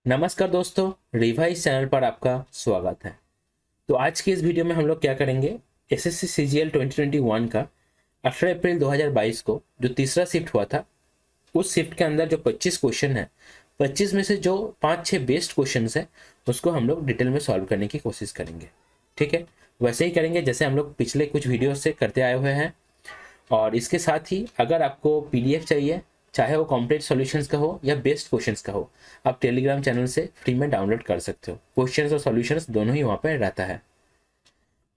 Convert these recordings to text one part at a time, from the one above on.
नमस्कार दोस्तों, revise channel पर आपका स्वागत है। तो आज की इस वीडियो में हम लोग क्या करेंगे, एसएससी सीजीएल 2021 का 18 अप्रैल 2022 को जो तीसरा शिफ्ट हुआ था, उस शिफ्ट के अंदर जो 25 क्वेश्चन है, 25 में से जो 5-6 बेस्ट क्वेश्चन है उसको हम लोग डिटेल में सॉल्व करने की कोशिश करेंगे। ठीक है, वैसे ही करेंगे जैसे हम लोग पिछले कुछ वीडियो से करते आए हुए हैं। और इसके साथ ही अगर आपको पीडीएफ चाहिए, चाहे वो कॉम्प्लीट सॉल्यूशंस का हो या बेस्ट क्वेश्चंस का हो, आप टेलीग्राम चैनल से फ्री में डाउनलोड कर सकते हो। क्वेश्चंस और सॉल्यूशंस दोनों ही वहाँ पे रहता है।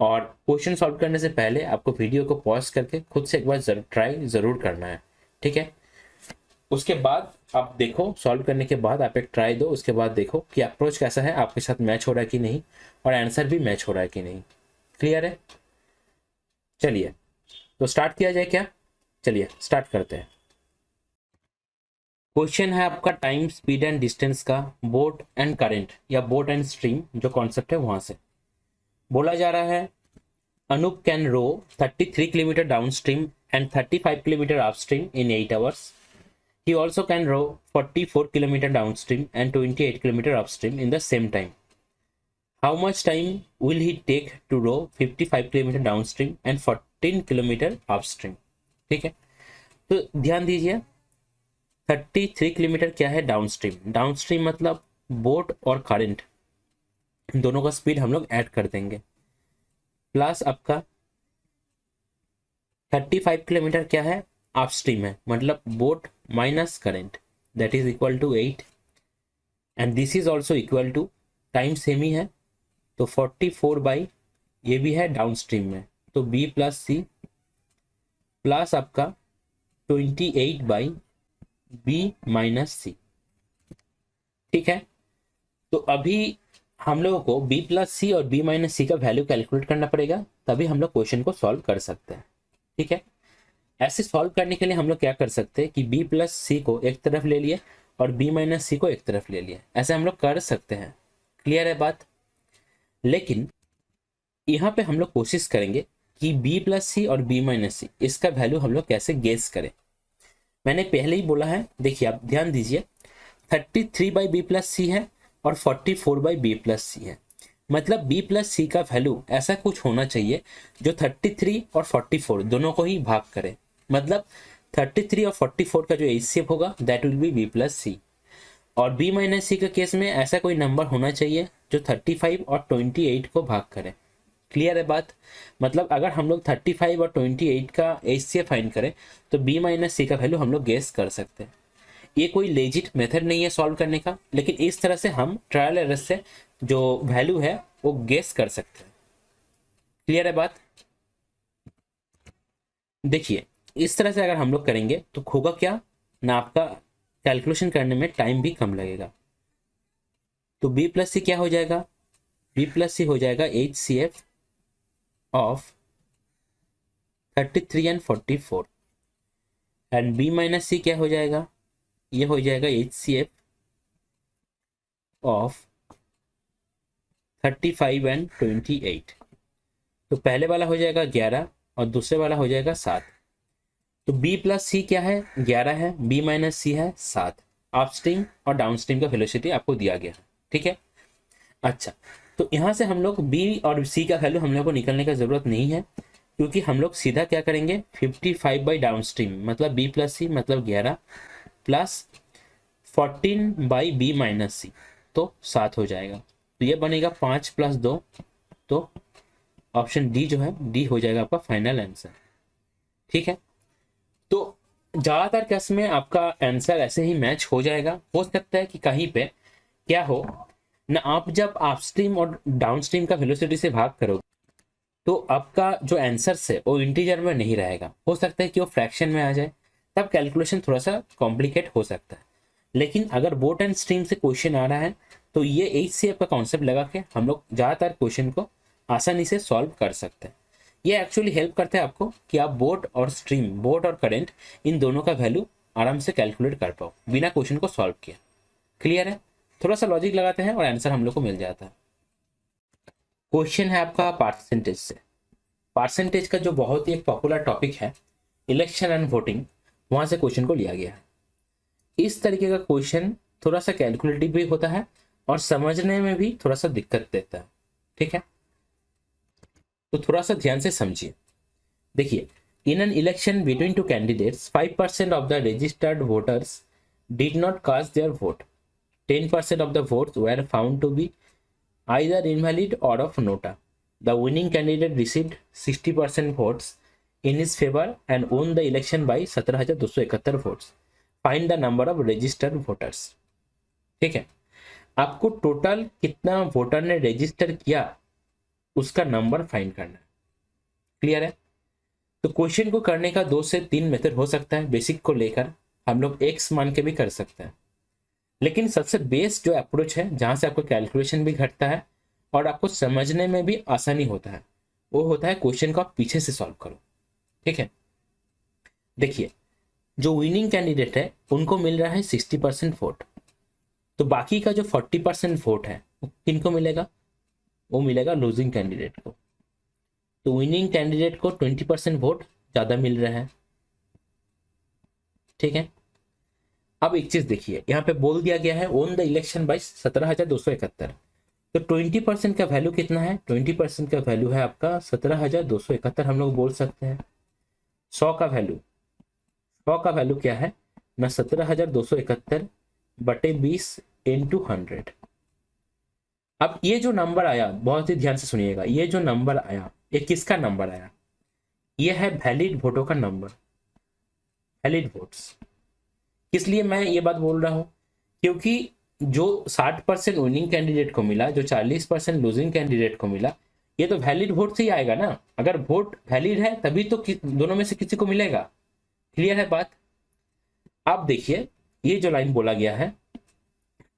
और क्वेश्चन सॉल्व करने से पहले आपको वीडियो को पॉज करके खुद से एक बार ट्राई जरूर करना है। ठीक है, उसके बाद आप देखो, सॉल्व करने के बाद आप एक ट्राई दो, उसके बाद देखो कि अप्रोच कैसा है, आपके साथ मैच हो रहा है कि नहीं, और आंसर भी मैच हो रहा है कि नहीं। क्लियर है? चलिए तो स्टार्ट किया जाए क्या? चलिए स्टार्ट करते हैं। क्वेश्चन है आपका टाइम, स्पीड एंड डिस्टेंस का, बोट एंड करंट या बोट एंड स्ट्रीम जो कॉन्सेप्ट है वहां से बोला जा रहा है। Anoop can row 33 kilometre down stream and 35 kilometre up stream in 8 hours. He also can row 44 kilometer downstream and 28 kilometer upstream in the same time. How much time will he take to row 55 kilometer downstream and 14 kilometer upstream? ठीक है, तो ध्यान दीजिए। 33 kilometre क्या है? Downstream. Downstream मतलब boat और current दोनों का स्पीड हम लोग ऐड कर देंगे, प्लस आपका 35 किलोमीटर क्या है? अपस्ट्रीम है, मतलब boat minus current, that is equal to 8। And this is also equal to, time सेम ही है तो 44 बाई, ये भी है डाउनस्ट्रीम में, तो बी प्लस सी प्लस आपका 28 बाई बी माइनस सी। ठीक है, तो अभी हम लोगों को बी प्लस सी और बी माइनस सी का वैल्यू कैलकुलेट करना पड़ेगा, तभी हम लोग क्वेश्चन को सॉल्व कर सकते हैं। ठीक है, ऐसे सॉल्व करने के लिए हम लोग क्या कर सकते हैं कि बी प्लस सी को एक तरफ ले लिए और बी माइनस सी को एक तरफ ले लिए, ऐसे हम लोग कर सकते हैं। क्लियर है बात? लेकिन यहाँ पे हम लोग कोशिश करेंगे कि बी प्लस सी और बी माइनस सी इसका वैल्यू हम लोग कैसे गेस करें। मैंने पहले ही बोला है, देखिए आप ध्यान दीजिए, 33 बाई बी प्लस सी है और 44 बाई बी प्लस सी है, मतलब बी प्लस सी का वैल्यू ऐसा कुछ होना चाहिए जो 33 और 44 दोनों को ही भाग करे। मतलब 33 और 44 का जो एचसीएफ होगा that will be B plus C. और बी माइनस सी के केस में ऐसा कोई नंबर होना चाहिए जो 35 और 28 को भाग करे। क्लियर है बात? मतलब अगर हम लोग 35 और 28 का एचसीएफ फाइंड करें तो बी माइनस सी का वैल्यू हम लोग गेस कर सकते हैं। ये कोई लेजिट मेथड नहीं है सॉल्व करने का, लेकिन इस तरह से हम ट्रायल एरर से जो वैल्यू है वो गेस कर सकते हैं। क्लियर है बात? देखिए, इस तरह से अगर हम लोग करेंगे तो होगा क्या ना, आपका कैलकुलेशन करने में टाइम भी कम लगेगा। तो बी प्लस सी क्या हो जाएगा? बी प्लस सी हो जाएगा H C F of 33 and 44। And B minus C क्या हो जाएगा? ये हो जाएगा H C F of 35 and 28। तो पहले वाला हो जाएगा 11 और दूसरे वाला हो जाएगा 7। तो बी प्लस सी क्या है? 11 है, बी माइनस सी है 7। अपस्ट्रीम और डाउनस्ट्रीम का वेलोसिटी आपको दिया गया है। ठीक है, अच्छा, तो यहाँ से हम लोग बी और सी का वैल्यू हम लोग को निकलने का जरूरत नहीं है, क्योंकि हम लोग सीधा क्या करेंगे, 55 बाई डाउनस्ट्रीम मतलब बी प्लस सी मतलब 11 प्लस 14 बाई बी माइनस सी, तो 7 हो जाएगा। तो ये बनेगा 5 प्लस 2, तो ऑप्शन डी जो है, डी हो जाएगा आपका फाइनल आंसर। ठीक है, तो ज्यादातर केस में आपका आंसर ऐसे ही मैच हो जाएगा। हो सकता है कि कहीं पे क्या हो ना, आप जब अपस्ट्रीम और डाउनस्ट्रीम का वेलोसिटी से भाग करोगे तो आपका जो आंसर है वो इंटीजर में नहीं रहेगा, हो सकता है कि वो फ्रैक्शन में आ जाए, तब कैलकुलेशन थोड़ा सा कॉम्प्लिकेट हो सकता है। लेकिन अगर बोट एंड स्ट्रीम से क्वेश्चन आ रहा है तो ये एचसीएफ का कॉन्सेप्ट लगा के हम लोग ज्यादातर क्वेश्चन को आसानी से सॉल्व कर सकते हैं। ये एक्चुअली हेल्प करता है आपको कि आप बोट और स्ट्रीम, बोट और करंट, इन दोनों का वैल्यू आराम से कैलकुलेट कर पाओ बिना क्वेश्चन को सॉल्व किए। क्लियर है? थोड़ा सा लॉजिक लगाते हैं और आंसर हम लोग को मिल जाता है। क्वेश्चन है आपका परसेंटेज से। परसेंटेज का जो बहुत ही एक पॉपुलर टॉपिक है, इलेक्शन एंड वोटिंग, वहां से क्वेश्चन को लिया गया है। इस तरीके का क्वेश्चन थोड़ा सा कैलकुलेटिव भी होता है और समझने में भी थोड़ा सा दिक्कत देता है। ठीक है, तो थोड़ा सा ध्यान से समझिए। देखिए, in an election between two candidates 5% of the registered voters did not cast their vote, 10% of the votes were found to be either invalid or of nota. The winning candidate received 60% votes in his favor and won the election by 17,271 votes. Find the number of registered voters. ठीक है, आपको total कितना voter ने register किया उसका number find करना है। Clear है? तो क्वेश्चन को करने का 2 से 3 मेथड हो सकता है। बेसिक को लेकर हम लोग एक्स मान के भी कर सकते हैं, लेकिन सबसे बेस्ट जो अप्रोच है जहां से आपको कैलकुलेशन भी घटता है और आपको समझने में भी आसानी होता है, वो होता है क्वेश्चन को आप पीछे से सॉल्व करो। ठीक है, देखिए, जो विनिंग कैंडिडेट है उनको मिल रहा है 60% वोट, तो बाकी का जो 40% वोट है वो किनको मिलेगा? वो मिलेगा लूजिंग कैंडिडेट को। तो विनिंग कैंडिडेट को 20% वोट ज्यादा मिल रहा है। ठीक है, अब एक चीज देखिए, यहाँ पे बोल दिया गया है ओन द इलेक्शन बाय 17,271, तो 20% का वैल्यू कितना है? 20% का वैल्यू है आपका 17,271। हम लोग बोल सकते हैं 100 का वैल्यू, 100 का वैल्यू क्या है ना? 17,271 बटे 20 इंटू 100। अब ये जो नंबर आया, बहुत ही ध्यान से सुनिएगा, ये जो नंबर आया ये किसका नंबर आया? ये है वैलिड वोटों का नंबर, वैलिड वोट्स। किस लिए मैं ये बात बोल रहा हूं? क्योंकि जो 60% विनिंग कैंडिडेट को मिला, जो 40% लूजिंग कैंडिडेट को मिला, ये तो वैलिड वोट से ही आएगा ना। अगर वोट वैलिड है तभी तो दोनों में से किसी को मिलेगा। क्लियर है बात? आप देखिए, ये जो लाइन बोला गया है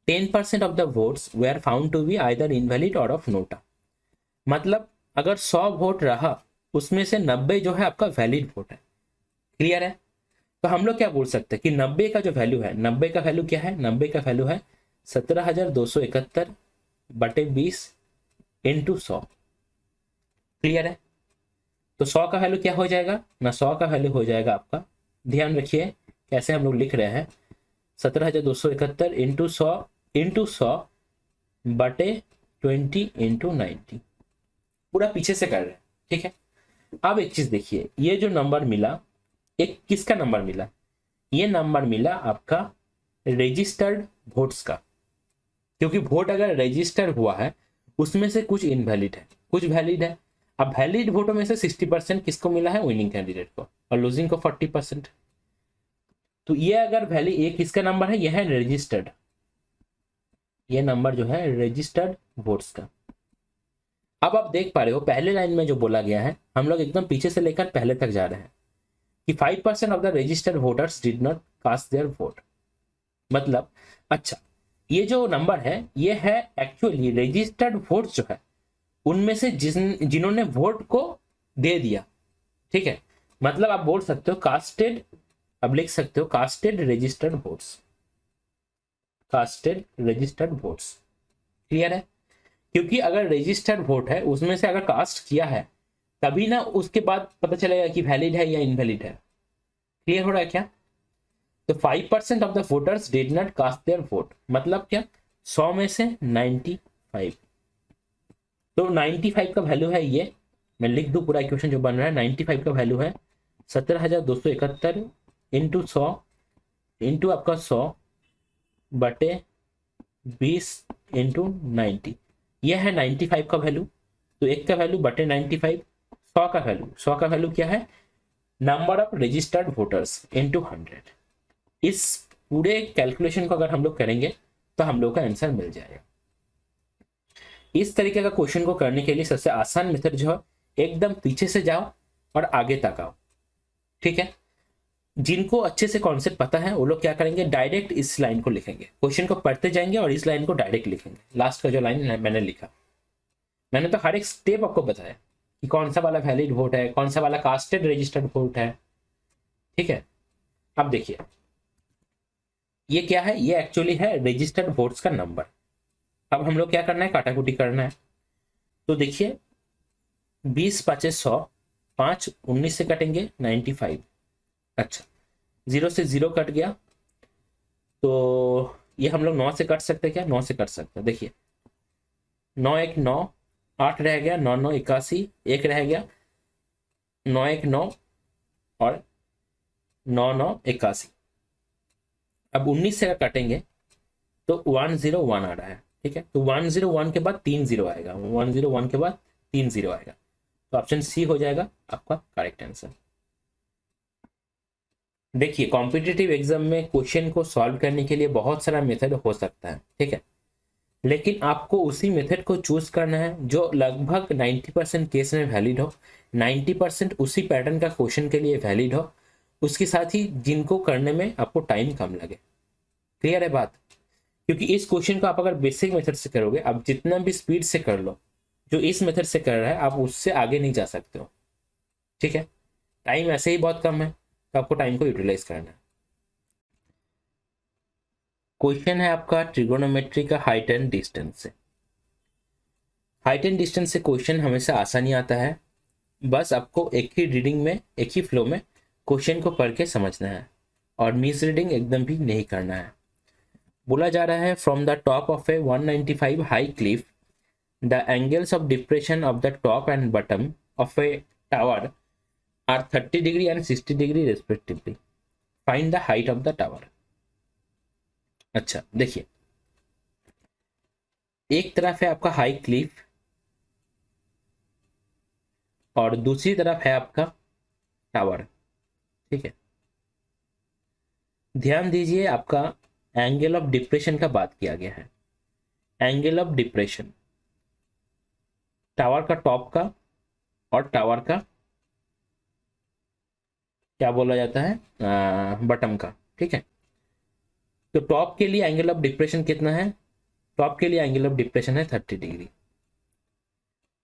10% of the votes were found to be either invalid or of NOTA, मतलब अगर 100 वोट रहा उसमें से 90 जो है आपका वैलिड वोट है। क्लियर है? तो हम लोग क्या बोल सकते हैं कि 90 का जो वैल्यू है, 90 का वैल्यू क्या है? 90 का वैल्यू है 17,271 बटे 20 इंटू 100। क्लियर है? तो 100 का वैल्यू क्या हो जाएगा ना? 100 का वैल्यू हो जाएगा आपका, ध्यान रखिए कैसे हम लोग लिख रहे हैं, 17,271 इंटू 100 बटे 20 इंटू 90, पूरा पीछे से कर रहे हैं। ठीक है, अब एक चीज देखिए, ये जो नंबर मिला, एक किसका नंबर मिला? ये नंबर मिला आपका रजिस्टर्ड वोट्स का, क्योंकि वोट अगर रजिस्टर हुआ है उसमें से कुछ इनवैलिड है, कुछ वैलिड है। अब वैलिड वोटों में से 60% किसको मिला है? विनिंग कैंडिडेट को, और लूजिंग को 40%। तो ये अगर वैल्यू, ये किसका नंबर है? ये है रजिस्टर्ड, ये नंबर जो है रजिस्टर्ड वोट्स का। अब आप देख पा रहे हो पहले लाइन में जो बोला गया है, हम लोग एकदम पीछे से लेकर पहले तक जा रहे हैं कि 5% of the registered voters did not cast their vote. मतलब अच्छा, ये जो नंबर है ये है एक्चुअली रजिस्टर्ड वोट्स जो है उनमें से जिन्होंने वोट को दे दिया। ठीक है, मतलब आप बोल सकते हो कास्टेड, अब लिख सकते हो casted registered votes, casted registered votes. Clear है? क्योंकि अगर रजिस्टर्ड वोट है उसमें से अगर कास्ट किया है तभी ना उसके बाद पता चलेगा कि वैलिड है या इनवैलिड है। क्लियर हो रहा है क्या? तो 5% of the voters did not cast their vote, मतलब क्या? 100 में से 95। तो 95 का वैल्यू है ये, मैं लिख दूं पूरा इक्वेशन जो बन रहा है। 95 का वैल्यू है 17,271 इंटू 100 इंटू आपका 100 बटे 20 इंटू 90, यह है 95 का वैल्यू। तो एक का वैल्यू बटे 95, 100 का वैल्यू, 100 का वैल्यू क्या है? Number of registered voters into 100। इस पूरे कैलकुलेशन को अगर हम लोग करेंगे तो हम लोग का आंसर मिल जाएगा। इस तरीके का क्वेश्चन को करने के लिए सबसे आसान मेथड जो है, एकदम पीछे से जाओ और आगे तक आओ। ठीक है, जिनको अच्छे से कॉन्सेप्ट पता है वो लोग क्या करेंगे, डायरेक्ट इस लाइन को लिखेंगे, क्वेश्चन को पढ़ते जाएंगे और इस लाइन को डायरेक्ट लिखेंगे। लास्ट का जो लाइन मैंने लिखा, मैंने तो हर एक स्टेप आपको बताया कि कौन सा वाला वैलिड वोट है, कौन सा वाला कास्टेड रजिस्टर्ड वोट है। ठीक है, अब देखिए ये क्या है? ये एक्चुअली है रजिस्टर्ड वोट्स का नंबर। अब हम लोग क्या करना है? काटाकुटी करना है। तो देखिए 20 5 100, 5 19 से कटेंगे 95। अच्छा, 0 से 0 कट गया तो ये हम लोग 9 से कट सकते हैं क्या? 9 से कट सकते हैं। देखिए 9 1 9, 8 रह गया, 9 9 81, एक रह गया, 9 1 9 और 9 9 81। अब 19 से अगर काटेंगे तो 101 आ रहा है। ठीक है, तो 101 के बाद 3 0 आएगा, 101 के बाद 3 0 आएगा, तो ऑप्शन सी हो जाएगा आपका करेक्ट आंसर। देखिए कॉम्पिटिटिव एग्जाम में क्वेश्चन को सॉल्व करने के लिए बहुत सारा मेथड हो सकता है, ठीक है, लेकिन आपको उसी मेथड को चूज करना है जो लगभग 90% केस में वैलिड हो, 90% उसी पैटर्न का क्वेश्चन के लिए वैलिड हो, उसके साथ ही जिनको करने में आपको टाइम कम लगे। क्लियर है बात? क्योंकि इस क्वेश्चन को आप अगर बेसिक मेथड से करोगे, आप जितना भी स्पीड से कर लो, जो इस मेथड से कर रहा है आप उससे आगे नहीं जा सकते हो। ठीक है, टाइम ऐसे ही बहुत कम है, तो आपको टाइम को यूटिलाइज करना है। क्वेश्चन है आपका ट्रिगोनोमेट्री का हाइट एंड डिस्टेंस से। हाइट एंड डिस्टेंस से क्वेश्चन हमेशा आसानी आता है, बस आपको एक ही रीडिंग में, एक ही फ्लो में क्वेश्चन को पढ़ के समझना है और मिस रीडिंग एकदम भी नहीं करना है। बोला जा रहा है from the top of a 195 high cliff the angles of depression of the top and bottom of a tower are 30 degree and 60 degree respectively, find the height of the tower. अच्छा देखिए, एक तरफ है आपका हाई क्लिफ और दूसरी तरफ है आपका टावर। ठीक है, ध्यान दीजिए आपका एंगल ऑफ डिप्रेशन का बात किया गया है। एंगल ऑफ डिप्रेशन टावर का टॉप का और टावर का क्या बोला जाता है, बटम का। ठीक है, तो टॉप के लिए एंगल ऑफ डिप्रेशन कितना है? टॉप के लिए एंगल ऑफ डिप्रेशन है 30 डिग्री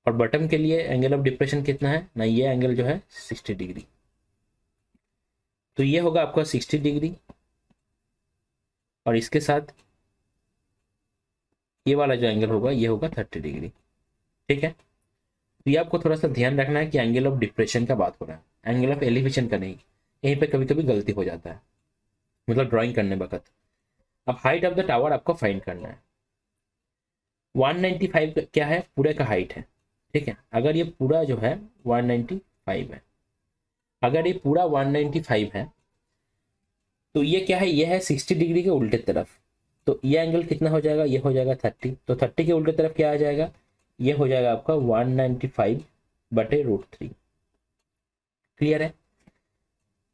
और बटम के लिए एंगल ऑफ डिप्रेशन कितना है ना, ये एंगल जो है 60 डिग्री। तो ये होगा आपका 60 डिग्री और इसके साथ ये वाला जो एंगल होगा ये होगा 30 डिग्री। ठीक है, तो ये आपको थोड़ा सा ध्यान रखना है कि एंगल ऑफ डिप्रेशन का बात हो रहा है, एंगल ऑफ एलिवेशन का नहीं। यहीं पे कभी कभी गलती हो जाता है, मतलब ड्राइंग करने वक्त। अब हाइट ऑफ द टावर आपको फाइंड करना है। 195 क्या है? पूरे का हाइट है। ठीक है, अगर ये पूरा जो है 195 है, अगर ये पूरा 195 है तो ये क्या है? ये है 60 डिग्री के उल्टे तरफ, तो ये एंगल कितना हो जाएगा? ये हो जाएगा 30। तो 30 के उल्टे तरफ क्या आ जाएगा? ये हो जाएगा आपका 195/√3। क्लियर है?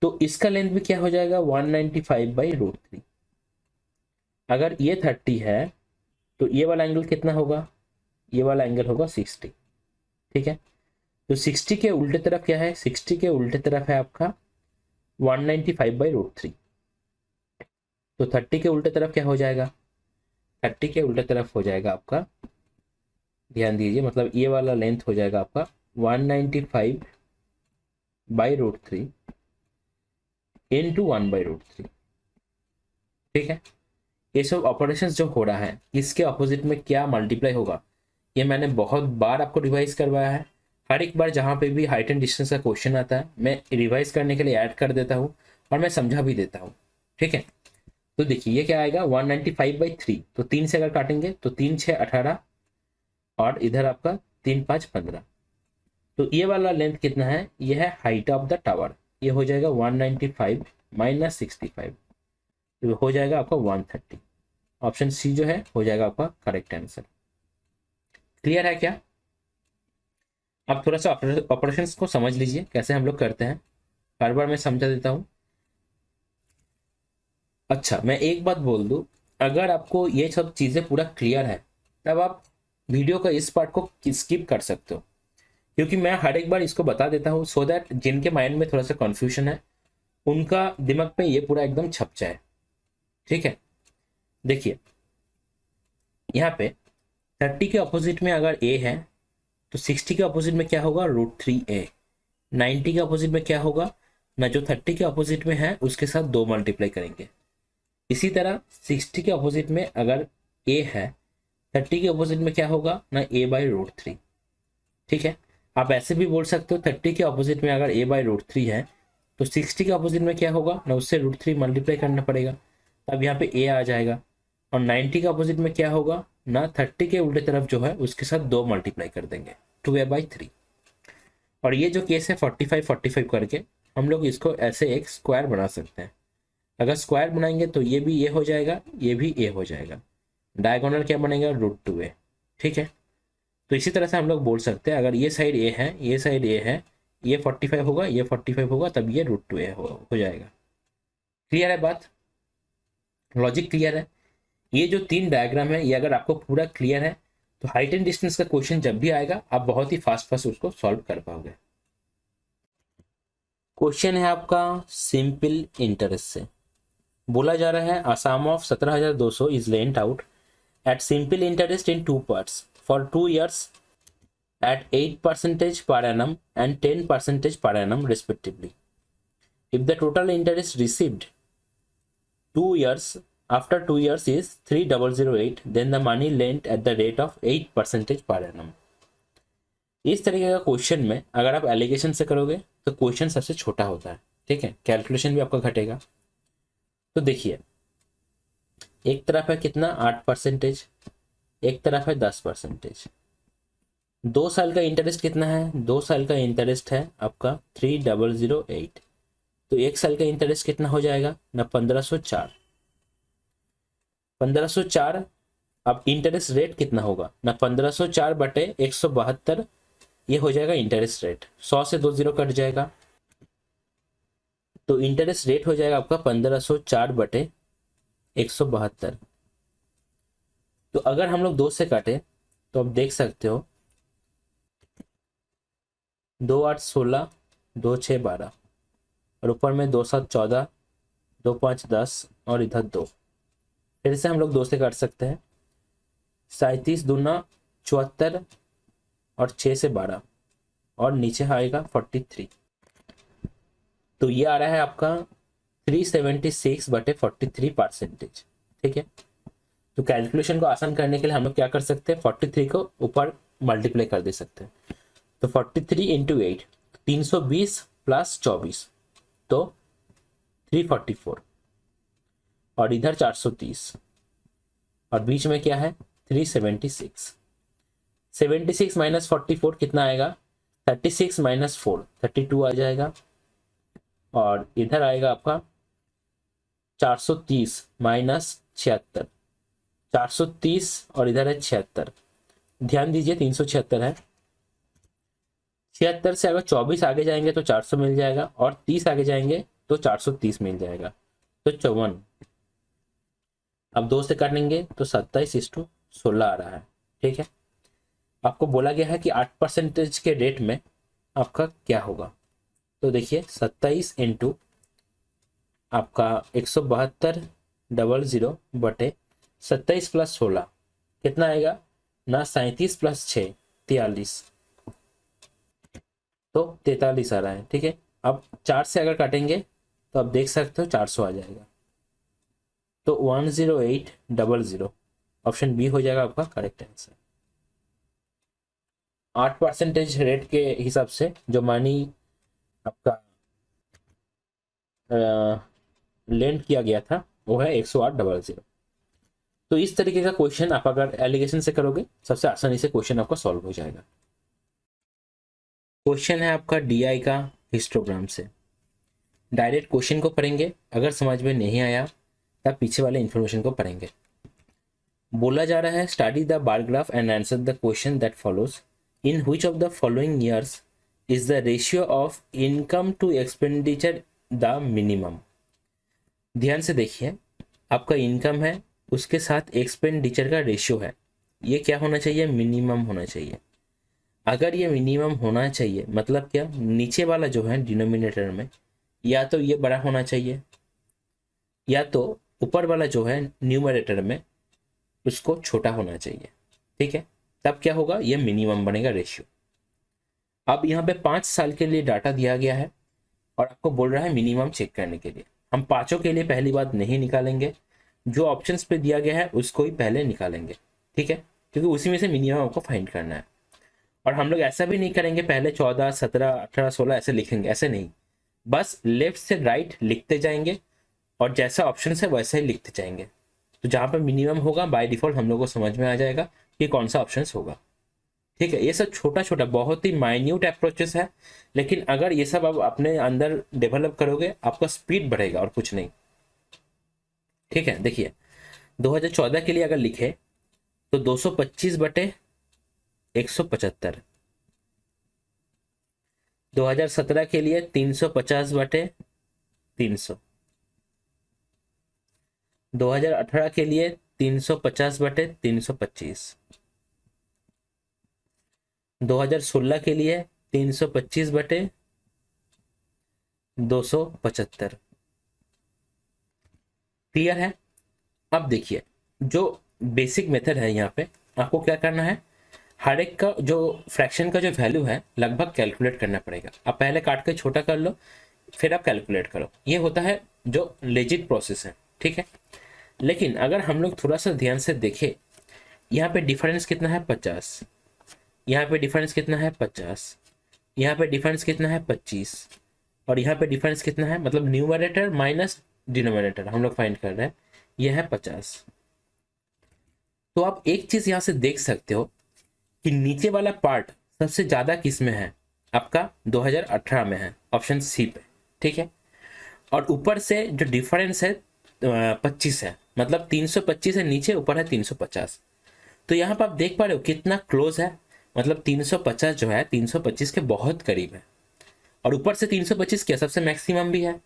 तो इसका लेंथ भी क्या हो जाएगा? 195/√3। अगर ये 30 है तो ये वाला एंगल कितना होगा? ये वाला एंगल होगा 60। ठीक है, तो 60 के उल्टे तरफ क्या है? 60 के उल्टे तरफ है आपका 195/√3। तो 30 के उल्टे तरफ क्या हो जाएगा? 30 के उल्टे तरफ हो जाएगा आपका, ध्यान दीजिए, मतलब ये वाला लेंथ हो जाएगा आपका 195/√3 इंटू 1/√3। ठीक है, ये सब ऑपरेशंस जो हो रहा है इसके ऑपोजिट में क्या मल्टीप्लाई होगा, ये मैंने बहुत बार आपको रिवाइज करवाया है। हर एक बार जहाँ पे भी हाइट एंड डिस्टेंस का क्वेश्चन आता है मैं रिवाइज करने के लिए ऐड कर देता हूँ और मैं समझा भी देता हूँ। ठीक है, तो देखिए ये क्या आएगा? 195/3, तो 3 से अगर काटेंगे तो 3 6 18 और इधर आपका 3 5 15। तो ये वाला लेंथ कितना है? ये है हाइट ऑफ द टावर, ये हो जाएगा 195 - 65, तो हो जाएगा आपका 130। ऑप्शन सी जो है हो जाएगा आपका करेक्ट आंसर। क्लियर है क्या? अब थोड़ा सा ऑपरेशंस को समझ लीजिए कैसे हम लोग करते हैं, हर बार मैं समझा देता हूं। अच्छा मैं एक बात बोल दूं, अगर आपको ये सब चीजें पूरा क्लियर है तब आप वीडियो का इस पार्ट को स्किप कर सकते हो, क्योंकि मैं हर एक बार इसको बता देता हूँ सो दैट जिनके माइंड में थोड़ा सा कंफ्यूजन है उनका दिमाग पे ये पूरा एकदम छप जाए। ठीक है, देखिए यहाँ पे 30 के अपोजिट में अगर a है तो 60 के अपोजिट में क्या होगा? √3a। 90 के अपोजिट में क्या होगा ना, जो 30 के अपोजिट में है उसके साथ 2 मल्टीप्लाई करेंगे। इसी तरह 60 के अपोजिट में अगर a है, 30 के अपोजिट में क्या होगा ना, a/√3। ठीक है, आप ऐसे भी बोल सकते हो 30 के अपोजिट में अगर a/√3 है तो 60 के अपोजिट में क्या होगा ना, उससे √3 मल्टीप्लाई करना पड़ेगा, तब यहाँ पे a आ जाएगा। और 90 का अपोजिट में क्या होगा ना, 30 के उल्टे तरफ जो है उसके साथ 2 मल्टीप्लाई कर देंगे, 2a/3। और ये जो केस है 45 45 करके हम लोग इसको ऐसे एक स्क्वायर बना सकते हैं। अगर स्क्वायर बनाएंगे तो ये भी ए हो जाएगा, ये भी ए हो जाएगा, डायगोनल क्या बनेगा, √2a। ठीक है, तो इसी तरह से हम लोग बोल सकते हैं अगर ये साइड ए है, ये साइड ए है, ये 45 होगा, ये 45 होगा, तब ये √2a हो जाएगा। क्लियर है बात, लॉजिक क्लियर है। ये जो 3 डायग्राम है ये अगर आपको पूरा क्लियर है तो हाइट एंड डिस्टेंस का क्वेश्चन जब भी आएगा आप बहुत ही फास्ट उसको सॉल्व कर पाओगे। क्वेश्चन है आपका सिंपल इंटरेस्ट से, बोला जा रहा है sum of 17,200 is lent out at simple interest in 2 parts for 2 years at 8% per annum and 10% per annum respectively. If the total interest received 2 years after 2 years is 3,008, then the money lent at the rate of 8% per annum. इस तरीके का question में अगर आप allegation से करोगे तो question सबसे छोटा होता है, ठीक है, कैलकुलेशन भी आपका घटेगा। तो देखिए एक तरफ है कितना 8%, एक तरफ है 10%। 2 साल का इंटरेस्ट कितना है, 2 साल का इंटरेस्ट है आपका 3,008, तो 1 साल का इंटरेस्ट कितना हो जाएगा ना 1504। 1504 अब इंटरेस्ट रेट कितना होगा ना 1504 बटे 172, ये हो जाएगा इंटरेस्ट रेट, 100 से 2 0 कट जाएगा, तो इंटरेस्ट रेट हो जाएगा आपका 1504 बटे 172। तो अगर हम लोग 2 से काटे तो आप देख सकते हो 2 8 16, 2 6 12 और ऊपर में 2 7 14, 2 5 10 और इधर 2। फिर से हम लोग 2 से काट सकते हैं, 37 दूना 74 और 6 से 12 और नीचे आएगा 43। तो ये आ रहा है आपका 376 बटे 43%। ठीक है, तो कैलकुलेशन को आसान करने के लिए हम लोग क्या कर सकते हैं, 43 को ऊपर मल्टीप्लाई कर दे सकते हैं। तो 43 इंटू 8 320 प्लस 24 तो 344 और इधर 430 और बीच में क्या है 376। 76 माइनस 44 कितना आएगा, 36 माइनस 4 32 आ जाएगा और इधर आएगा आपका 430 माइनस 76, 430 और इधर है 76। ध्यान दीजिए 376 है, 76 से अगर 24 आगे जाएंगे तो 400 मिल जाएगा और 30 आगे जाएंगे तो 430 मिल जाएगा, तो 54। अब 2 से काटेंगे तो 27:16 आ रहा है। ठीक है, आपको बोला गया है कि 8% के रेट में आपका क्या होगा, तो देखिए 27 इंटू आपका 172 00 बटे 27 प्लस 16 कितना आएगा ना 37 प्लस 6 43, तो 43 आ रहा है। ठीक है, अब 4 से अगर काटेंगे तो आप देख सकते हो 400 आ जाएगा, तो 10800 ऑप्शन बी हो जाएगा आपका करेक्ट आंसर। 8% रेट के हिसाब से जो मनी आपका लेंड किया गया था वो है 10800। तो इस तरीके का क्वेश्चन आप अगर एलिगेशन से करोगे सबसे आसानी से क्वेश्चन आपका सॉल्व हो जाएगा। क्वेश्चन है आपका डीआई का हिस्टोग्राम से। डायरेक्ट क्वेश्चन को पढ़ेंगे, अगर समझ में नहीं आया तब पीछे वाले इंफॉर्मेशन को पढ़ेंगे। बोला जा रहा है study the bar graph and answer the question that follows, in which of the following years is the ratio of income to expenditure the minimum. ध्यान से देखिए, आपका इनकम है उसके साथ एक्सपेंडिचर का रेशियो है, ये क्या होना चाहिए, मिनिमम होना चाहिए। अगर ये मिनिमम होना चाहिए मतलब क्या, नीचे वाला जो है डिनोमिनेटर में या तो ये बड़ा होना चाहिए या तो ऊपर वाला जो है न्यूमरेटर में उसको छोटा होना चाहिए। ठीक है, तब क्या होगा, ये मिनिमम बनेगा रेशियो। अब यहाँ पे 5 साल के लिए डाटा दिया गया है और आपको बोल रहा है मिनिमम चेक करने के लिए। हम पांचों के लिए पहली बात नहीं निकालेंगे, जो ऑप्शंस पे दिया गया है उसको ही पहले निकालेंगे। ठीक है, क्योंकि उसी में से मिनिमम आपको फाइंड करना है। और हम लोग ऐसा भी नहीं करेंगे पहले 14 17 18 16 ऐसे लिखेंगे, ऐसे नहीं, बस लेफ्ट से राइट लिखते जाएंगे और जैसा ऑप्शन है वैसा ही लिखते जाएंगे। तो जहाँ पे मिनिमम होगा बाय डिफॉल्ट हम लोग को समझ में आ जाएगा कि कौन सा ऑप्शन होगा। ठीक है, ये सब छोटा छोटा बहुत ही माइन्यूट अप्रोचेस है, लेकिन अगर ये सब आप अपने अंदर डेवलप करोगे आपका स्पीड बढ़ेगा और कुछ नहीं। ठीक है, देखिए 2014 के लिए अगर लिखे तो 225 बटे 175, 2017 के लिए 350 बटे 300, 2018 के लिए 350 बटे 325, 2016 के लिए 325 बटे 275। क्लियर है? अब देखिए जो बेसिक मेथड है, यहाँ पे आपको क्या करना है, हर एक का जो फ्रैक्शन का जो वैल्यू है लगभग कैलकुलेट करना पड़ेगा। आप पहले काट के छोटा कर लो, फिर आप कैलकुलेट करो। ये होता है जो लेजिट प्रोसेस है। ठीक है, लेकिन अगर हम लोग थोड़ा सा ध्यान से देखें, यहाँ पे डिफरेंस कितना है 50, यहाँ पे डिफरेंस कितना है 50, यहाँ पे डिफरेंस कितना है 25, और यहाँ पे डिफरेंस कितना है, मतलब न्यूमरेटर माइनस डिनोमिनेटर हम लोग फाइंड कर रहे हैं, यह है 50। तो आप एक चीज यहाँ से देख सकते हो कि नीचे वाला पार्ट सबसे ज्यादा किस में है, आपका 2018 में है, ऑप्शन सी पे। ठीक है, और ऊपर से जो डिफरेंस है 25 है, मतलब 325 है नीचे, ऊपर है 350। तो यहाँ पर आप देख पा रहे हो कितना क्लोज है, मतलब 350 जो है 325 के बहुत करीब है, और ऊपर से 325 क्या सबसे मैक्सिमम भी है।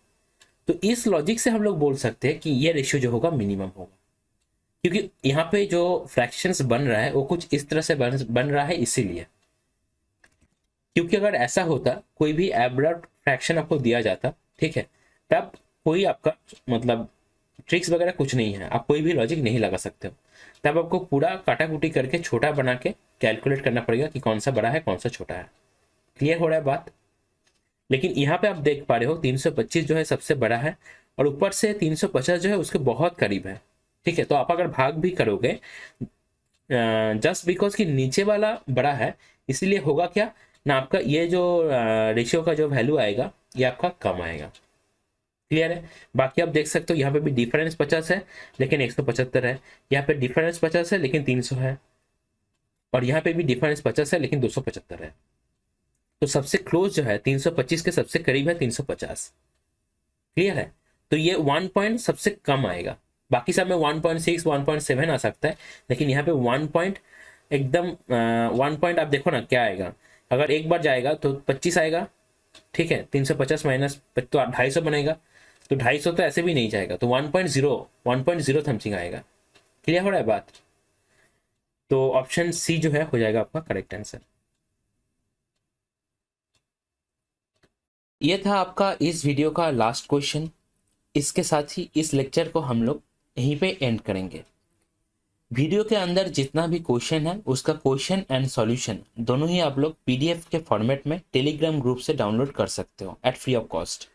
तो इस लॉजिक से हम लोग बोल सकते हैं कि ये रेशियो जो होगा मिनिमम होगा, क्योंकि यहाँ पे जो फ्रैक्शंस बन रहा है वो कुछ इस तरह से बन रहा है, इसीलिए। क्योंकि अगर ऐसा होता, कोई भी एब्रप्ट फ्रैक्शन आपको दिया जाता, ठीक है, तब कोई आपका मतलब ट्रिक्स वगैरह कुछ नहीं है, आप कोई भी लॉजिक नहीं लगा सकते हो। तब आपको पूरा काटाकुटी करके छोटा बना के कैलकुलेट करना पड़ेगा कि कौन सा बड़ा है कौन सा छोटा है। क्लियर हो रहा है बात? लेकिन यहाँ पे आप देख पा रहे हो 325 जो है सबसे बड़ा है, और ऊपर से 350 जो है उसके बहुत करीब है। ठीक है, तो आप अगर भाग भी करोगे जस्ट बिकॉज कि नीचे वाला बड़ा है, इसीलिए होगा क्या ना, आपका ये जो रेशियो का जो वैल्यू आएगा ये आपका कम आएगा। क्लियर है? बाकी आप देख सकते हो यहाँ पे भी डिफरेंस 50 है लेकिन 175 है, यहाँ पे डिफरेंस 50 है लेकिन 300 है, और यहाँ पे भी डिफरेंस 50 है लेकिन 275 है। तो सबसे क्लोज जो है 325 के सबसे करीब है 350। क्लियर है? तो ये 1 पॉइंट सबसे कम आएगा, बाकी सब में 1.6 1.7 आ सकता है, लेकिन यहाँ पे 1 पॉइंट एकदम 1 पॉइंट आप देखो ना क्या आएगा। अगर एक बार जाएगा तो 25 आएगा, ठीक है, 350 माइनस तो 250 बनेगा, तो 250 तो ऐसे भी नहीं जाएगा, तो 1.0 समथिंग आएगा। क्लियर हो रहा है बात? तो ऑप्शन सी जो है हो जाएगा आपका करेक्ट आंसर। ये था आपका इस वीडियो का लास्ट क्वेश्चन। इसके साथ ही इस लेक्चर को हम लोग यहीं पे एंड करेंगे। वीडियो के अंदर जितना भी क्वेश्चन है उसका क्वेश्चन एंड सॉल्यूशन दोनों ही आप लोग पीडीएफ के फॉर्मेट में टेलीग्राम ग्रुप से डाउनलोड कर सकते हो at free of cost.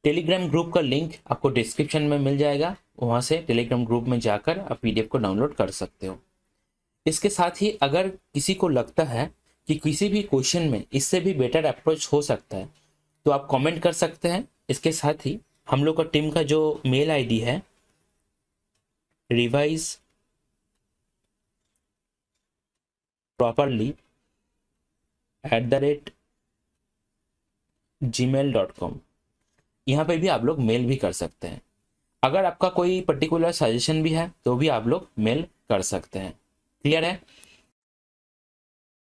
Telegram group का लिंक आपको डिस्क्रिप्शन में मिल जाएगा, वहाँ से टेलीग्राम ग्रुप में जाकर आप पीडीएफ को डाउनलोड कर सकते हो। इसके साथ ही अगर किसी को लगता है कि किसी भी क्वेश्चन में इससे भी बेटर अप्रोच हो सकता है तो आप कमेंट कर सकते हैं। इसके साथ ही हम लोग का टीम का जो मेल आईडी है रिवाइज properly@gmail.com, यहाँ पे भी आप लोग मेल भी कर सकते हैं। अगर आपका कोई पर्टिकुलर सजेशन भी है तो भी आप लोग मेल कर सकते हैं। क्लियर है?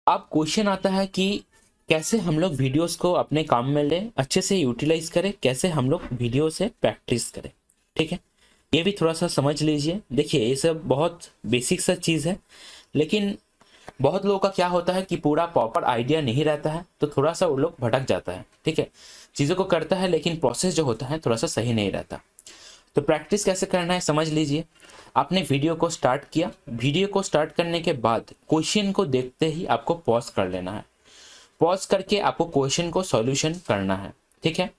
अब क्वेश्चन आता है कि कैसे हम लोग वीडियोस को अपने काम में लें, अच्छे से यूटिलाइज करें, कैसे हम लोग वीडियो से प्रैक्टिस करें। ठीक है, ये भी थोड़ा सा समझ लीजिए। देखिए ये सब बहुत बेसिक सा चीज़ है, लेकिन बहुत लोगों का क्या होता है कि पूरा प्रॉपर आइडिया नहीं रहता है, तो थोड़ा सा वो लोग भटक जाता है। ठीक है, चीज़ों को करता है लेकिन प्रोसेस जो होता है थोड़ा सा सही नहीं रहता। तो प्रैक्टिस कैसे करना है समझ लीजिए। आपने वीडियो को स्टार्ट किया, वीडियो को स्टार्ट करने के बाद क्वेश्चन को देखते ही आपको पॉज कर लेना है। पॉज करके आपको क्वेश्चन को सॉल्यूशन करना है। ठीक है,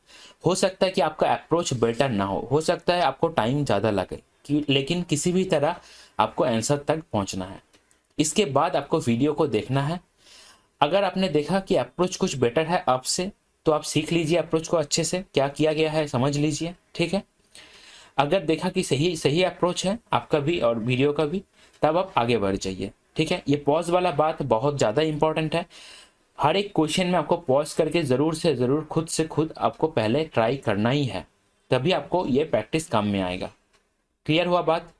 हो सकता है कि आपका अप्रोच बेटर ना हो सकता है आपको टाइम ज़्यादा लगे लेकिन किसी भी तरह आपको आंसर तक पहुंचना है। इसके बाद आपको वीडियो को देखना है। अगर आपने देखा कि अप्रोच कुछ बेटर है आपसे, तो आप सीख लीजिए अप्रोच को अच्छे से, क्या किया गया है समझ लीजिए। ठीक है, अगर देखा कि सही सही अप्रोच है आपका भी और वीडियो का भी, तब आप आगे बढ़ जाइए। ठीक है, ये पॉज वाला बात बहुत ज़्यादा इंपॉर्टेंट है। हर एक क्वेश्चन में आपको पॉज करके ज़रूर से ज़रूर खुद से खुद आपको पहले ट्राई करना ही है, तभी आपको ये प्रैक्टिस काम में आएगा। क्लियर हुआ बात?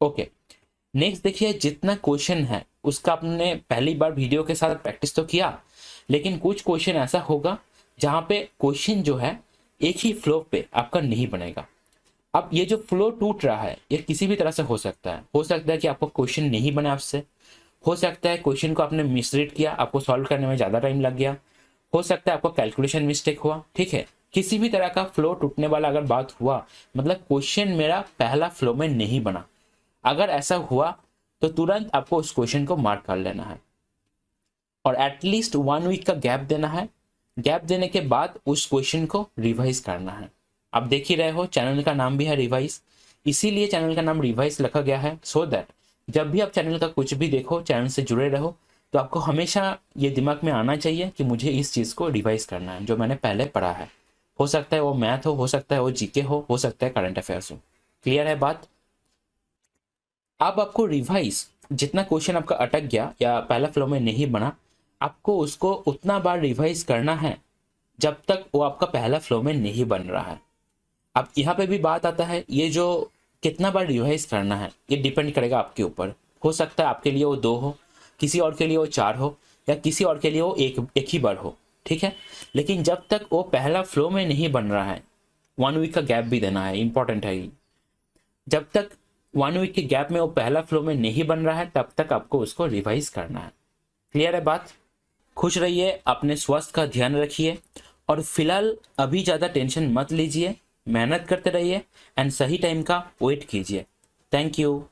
ओके, नेक्स्ट देखिए, जितना क्वेश्चन है उसका आपने पहली बार वीडियो के साथ प्रैक्टिस तो किया, लेकिन कुछ क्वेश्चन ऐसा होगा जहाँ पे क्वेश्चन जो है एक ही फ्लो पे आपका नहीं बनेगा। अब ये जो फ्लो टूट रहा है ये किसी भी तरह से हो सकता है। हो सकता है कि आपको क्वेश्चन नहीं बने आपसे, हो सकता है क्वेश्चन को आपने मिसरीड किया, आपको सॉल्व करने में ज़्यादा टाइम लग गया, हो सकता है आपको कैलकुलेशन मिस्टेक हुआ। ठीक है, किसी भी तरह का फ्लो टूटने वाला अगर बात हुआ, मतलब क्वेश्चन मेरा पहला फ्लो में नहीं बना, अगर ऐसा हुआ तो तुरंत आपको उस क्वेश्चन को मार्क कर लेना है और एटलीस्ट 1 वीक का गैप देना है। गैप देने के बाद उस क्वेश्चन को रिवाइज करना है। आप देख ही रहे हो चैनल का नाम भी है रिवाइज, इसीलिए चैनल का नाम रिवाइज रखा गया है, सो दैट जब भी आप चैनल का कुछ भी देखो, चैनल से जुड़े रहो, तो आपको हमेशा ये दिमाग में आना चाहिए कि मुझे इस चीज़ को रिवाइज करना है जो मैंने पहले पढ़ा है। हो सकता है वो मैथ हो सकता है वो जीके हो सकता है करंट अफेयर्स हो। क्लियर है बात? अब आपको रिवाइज, जितना क्वेश्चन आपका अटक गया या पहला फ्लो में नहीं बना, आपको उसको उतना बार रिवाइज करना है जब तक वो आपका पहला फ्लो में नहीं बन रहा है। अब यहाँ पे भी बात आता है, ये जो कितना बार रिवाइज करना है ये डिपेंड करेगा आपके ऊपर। हो सकता है आपके लिए वो 2 हो, किसी और के लिए वो 4 हो, या किसी और के लिए वो एक ही बार हो। ठीक है, लेकिन जब तक वो पहला फ्लो में नहीं बन रहा है, 1 वीक का गैप भी देना है, इंपॉर्टेंट है ये। जब तक 1 वीक के गैप में वो पहला फ्लो में नहीं बन रहा है, तब तक आपको उसको रिवाइज करना है। क्लियर है बात? खुश रहिए, अपने स्वास्थ्य का ध्यान रखिए, और फिलहाल अभी ज़्यादा टेंशन मत लीजिए, मेहनत करते रहिए एंड सही टाइम का वेट कीजिए। Thank you.